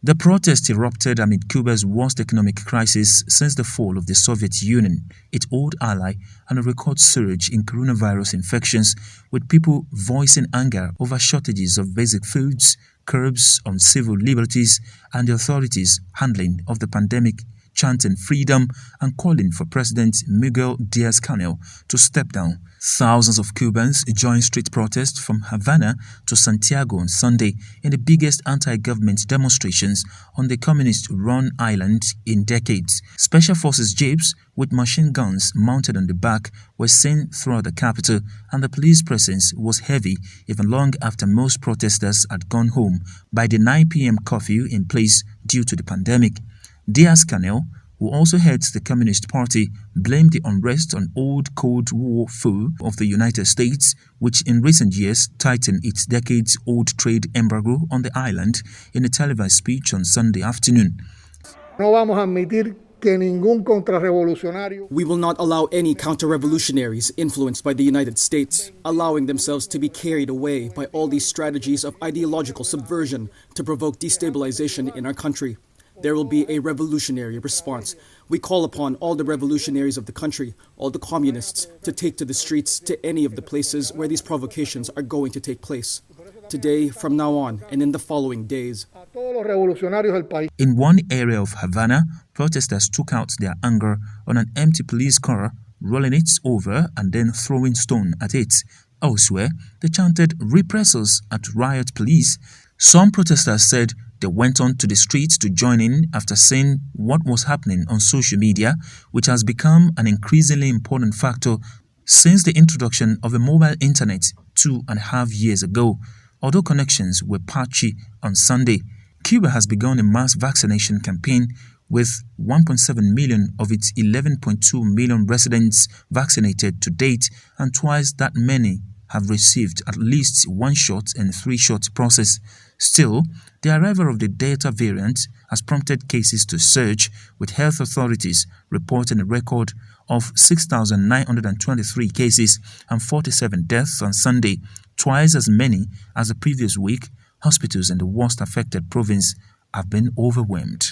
The protest erupted amid Cuba's worst economic crisis since the fall of the Soviet Union, its old ally, and a record surge in coronavirus infections, with people voicing anger over shortages of basic foods, curbs on civil liberties, and the authorities' handling of the pandemic, chanting freedom and calling for President Miguel Diaz-Canel to step down. Thousands of Cubans joined street protests from Havana to Santiago on Sunday in the biggest anti-government demonstrations on the communist-run island in decades. Special forces jeeps with machine guns mounted on the back were seen throughout the capital, and the police presence was heavy even long after most protesters had gone home by the 9 p.m. curfew in place due to the pandemic. Diaz-Canel, who also heads the Communist Party, blamed the unrest on old Cold War foe of the United States, which in recent years tightened its decades-old trade embargo on the island in a televised speech on Sunday afternoon. We will not allow any counter-revolutionaries influenced by the United States, allowing themselves to be carried away by all these strategies of ideological subversion to provoke destabilization in our country. There will be a revolutionary response. We call upon all the revolutionaries of the country, all the communists, to take to the streets to any of the places where these provocations are going to take place. Today, from now on, and in the following days. In one area of Havana, protesters took out their anger on an empty police car, rolling it over and then throwing stone at it. Elsewhere, they chanted "Repressors" at riot police. Some protesters said they went on to the streets to join in after seeing what was happening on social media, which has become an increasingly important factor since the introduction of a mobile internet 2.5 years ago. Although connections were patchy on Sunday, Cuba has begun a mass vaccination campaign with 1.7 million of its 11.2 million residents vaccinated to date, and twice that many have received at least one shot and 3-shot process. Still, the arrival of the Delta variant has prompted cases to surge, with health authorities reporting a record of 6,923 cases and 47 deaths on Sunday, twice as many as the previous week. Hospitals in the worst affected province have been overwhelmed.